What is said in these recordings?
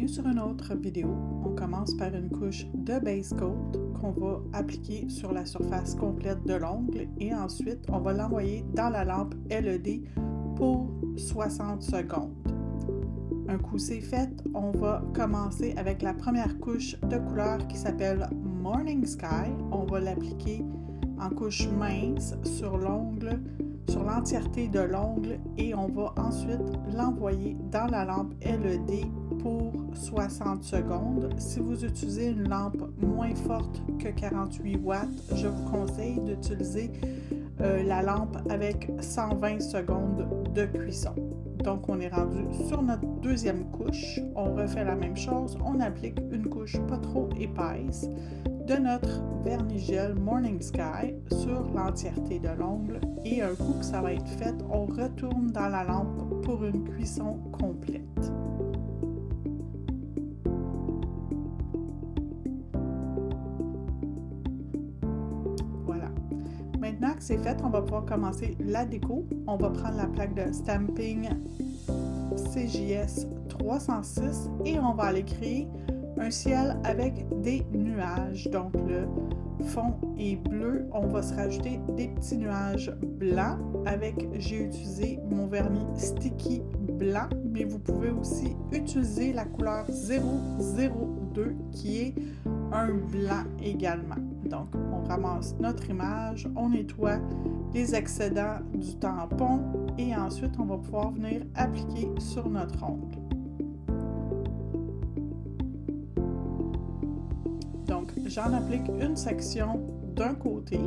Bienvenue sur une autre vidéo. On commence par une couche de base coat qu'on va appliquer sur la surface complète de l'ongle et ensuite on va l'envoyer dans la lampe LED pour 60 secondes. Un coup c'est fait, on va commencer avec la première couche de couleur qui s'appelle Morning Sky. On va l'appliquer en couche mince sur l'ongle, sur l'entièreté de l'ongle et on va ensuite l'envoyer dans la lampe LED pour 60 secondes. Si vous utilisez une lampe moins forte que 48 watts, je vous conseille d'utiliser la lampe avec 120 secondes de cuisson. Donc on est rendu sur notre deuxième couche, on refait la même chose, on applique une couche pas trop épaisse de notre vernis gel Morning Sky sur l'entièreté de l'ongle et un coup que ça va être fait, on retourne dans la lampe pour une cuisson complète. Voilà. Maintenant que c'est fait, on va pouvoir commencer la déco. On va prendre la plaque de stamping CJS 306 et on va aller créer un ciel avec des nuages. Donc le fond est bleu, on va se rajouter des petits nuages blancs avec, j'ai utilisé mon vernis sticky blanc, mais vous pouvez aussi utiliser la couleur 002 qui est un blanc également. Donc on ramasse notre image, on nettoie les excédents du tampon et ensuite on va pouvoir venir appliquer sur notre ongle. Donc, j'en applique une section d'un côté.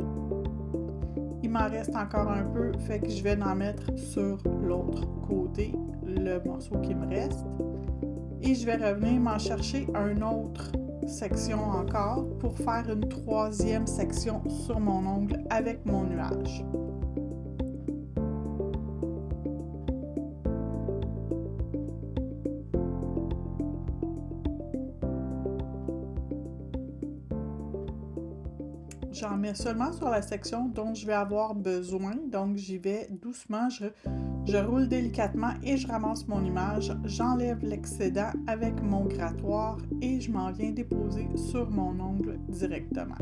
Il m'en reste encore un peu, fait que je vais en mettre sur l'autre côté, le morceau qui me reste. Et je vais revenir m'en chercher une autre section encore pour faire une troisième section sur mon ongle avec mon nuage. J'en mets seulement sur la section dont je vais avoir besoin, donc j'y vais doucement, je roule délicatement et je ramasse mon image, j'enlève l'excédent avec mon grattoir et je m'en viens déposer sur mon ongle directement.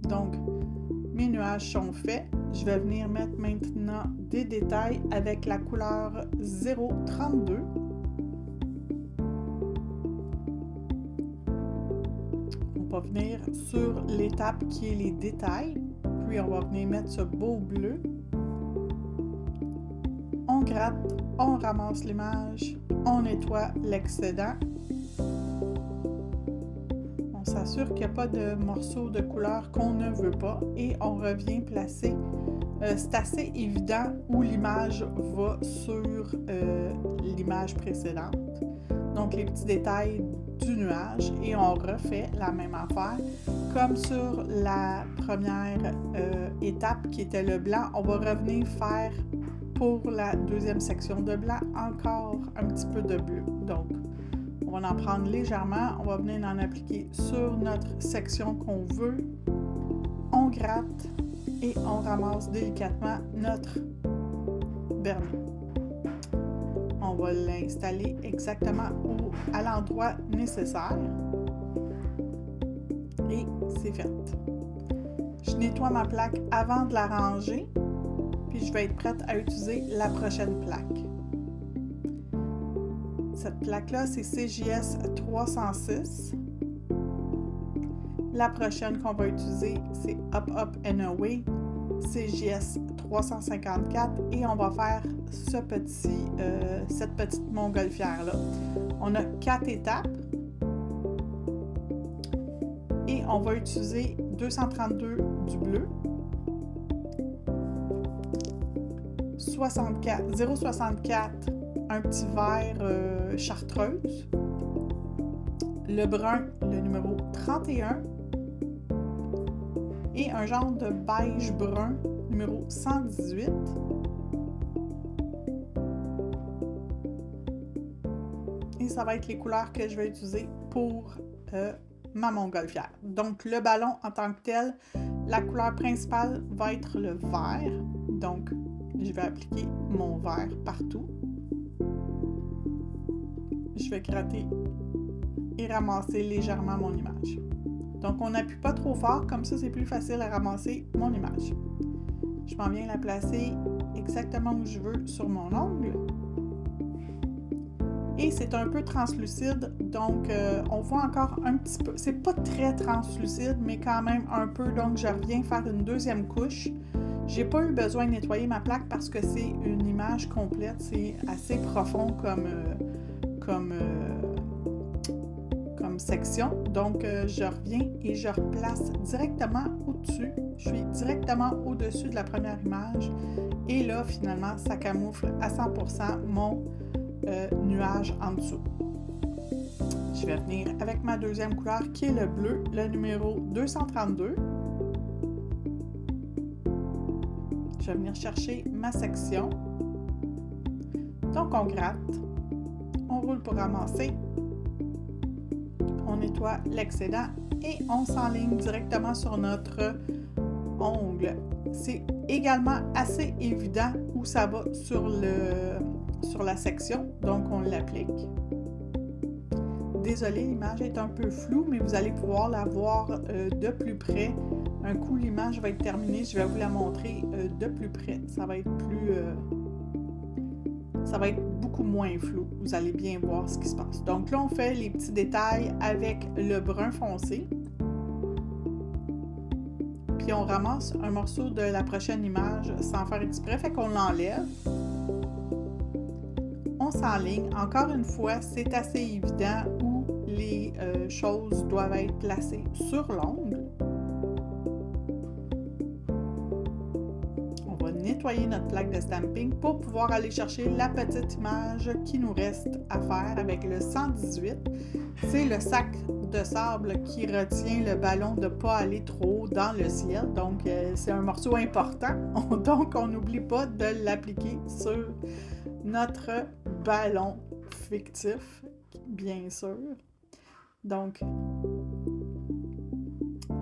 Donc, mes nuages sont faits, je vais venir mettre maintenant des détails avec la couleur 032. On va venir sur l'étape qui est les détails, puis on va venir mettre ce beau bleu. On gratte, on ramasse l'image, on nettoie l'excédent. On s'assure qu'il n'y a pas de morceaux de couleur qu'on ne veut pas et on revient placer. C'est assez évident où l'image va sur l'image précédente. Donc les petits détails du nuage et on refait la même affaire comme sur la première étape qui était le blanc. On va revenir faire pour la deuxième section de blanc encore un petit peu de bleu. Donc on va en prendre légèrement, on va venir en appliquer sur notre section qu'on veut, on gratte et on ramasse délicatement notre vernis. On va l'installer exactement à l'endroit nécessaire et c'est fait. Je nettoie ma plaque avant de la ranger puis je vais être prête à utiliser la prochaine plaque. Cette plaque-là, c'est CJS 306. La prochaine qu'on va utiliser, c'est Up Up and Away CJS 354 et on va faire cette petite montgolfière là. On a 4 étapes et on va utiliser 232 du bleu, 0,64 un petit vert chartreuse, le brun le numéro 31 et un genre de beige brun numéro 118. Et ça va être les couleurs que je vais utiliser pour ma montgolfière. Donc le ballon en tant que tel, la couleur principale va être le vert. Donc je vais appliquer mon vert partout. je vais gratter et ramasser légèrement mon image. Donc, on n'appuie pas trop fort, comme ça, c'est plus facile à ramasser mon image. Je m'en viens la placer exactement où je veux sur mon ongle. Et c'est un peu translucide, donc on voit encore un petit peu. C'est pas très translucide, mais quand même un peu. Donc, je reviens faire une deuxième couche. J'ai pas eu besoin de nettoyer ma plaque parce que c'est une image complète. C'est assez profond comme section. Donc, je reviens et je replace directement au-dessus. Je suis directement au-dessus de la première image. Et là, finalement, ça camoufle à 100% mon nuage en dessous. Je vais venir avec ma deuxième couleur qui est le bleu, le numéro 232. Je vais venir chercher ma section. Donc, on gratte, on roule pour ramasser, on nettoie l'excédent et on s'enligne directement sur notre ongle. C'est également assez évident où ça va sur la section, donc on l'applique. Désolée, l'image est un peu floue, mais vous allez pouvoir la voir de plus près. Un coup, l'image va être terminée, je vais vous la montrer de plus près. Ça va être beaucoup moins flou. Vous allez bien voir ce qui se passe. Donc là, on fait les petits détails avec le brun foncé. Puis on ramasse un morceau de la prochaine image sans faire exprès, fait qu'on l'enlève. On s'enligne. Encore une fois, c'est assez évident où les choses doivent être placées sur l'ongle. On va nettoyer notre plaque de stamping pour pouvoir aller chercher la petite image qui nous reste à faire avec le 118. C'est le sac de sable qui retient le ballon de ne pas aller trop haut dans le ciel. Donc, c'est un morceau important. Donc, on n'oublie pas de l'appliquer sur notre ballon fictif, bien sûr. Donc,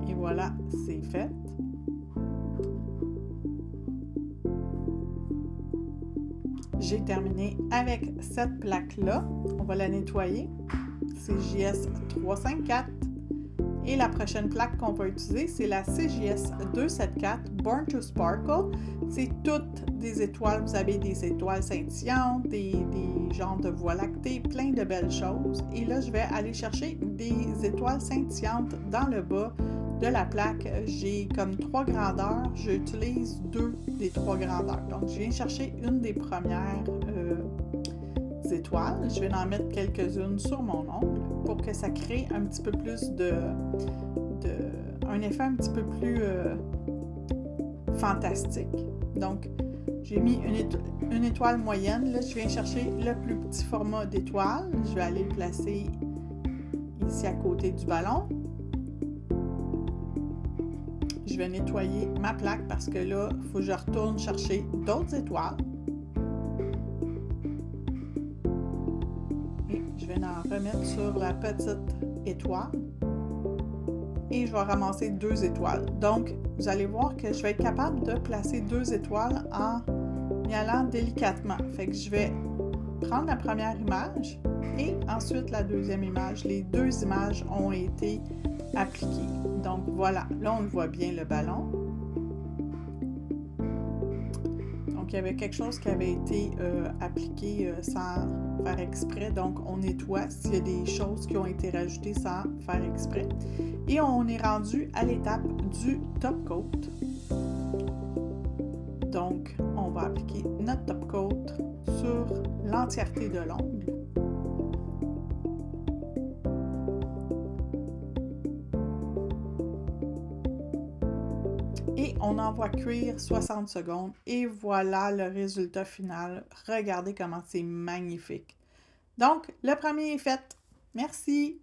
et voilà, c'est fait. J'ai terminé avec cette plaque-là. On va la nettoyer. C'est JS 354. Et la prochaine plaque qu'on va utiliser, c'est la CJS 274 Born to Sparkle. C'est toutes des étoiles. Vous avez des étoiles scintillantes, des genres de voies lactées, plein de belles choses. Et là, je vais aller chercher des étoiles scintillantes dans le bas de la plaque. J'ai comme 3 grandeurs. J'utilise 2 des 3 grandeurs. Donc, je viens chercher une des premières étoiles. Je vais en mettre quelques-unes sur mon ongle pour que ça crée un petit peu plus un effet un petit peu plus fantastique. Donc, j'ai mis une étoile moyenne. Là, je viens chercher le plus petit format d'étoile. Je vais aller le placer ici à côté du ballon. Je vais nettoyer ma plaque parce que là, il faut que je retourne chercher d'autres étoiles. Je vais en remettre sur la petite étoile et je vais ramasser 2 étoiles. Donc, vous allez voir que je vais être capable de placer 2 étoiles en y allant délicatement. Fait que je vais prendre la première image et ensuite la deuxième image. Les 2 images ont été appliquées. Donc, voilà. Là, on le voit bien, le ballon. Donc, il y avait quelque chose qui avait été appliqué sans faire exprès. Donc, on nettoie s'il y a des choses qui ont été rajoutées sans faire exprès. Et on est rendu à l'étape du top coat. Donc, on va appliquer notre top coat sur l'entièreté de l'ongle. Et on envoie cuire 60 secondes et voilà le résultat final. Regardez comment c'est magnifique. Donc, le premier est fait. Merci!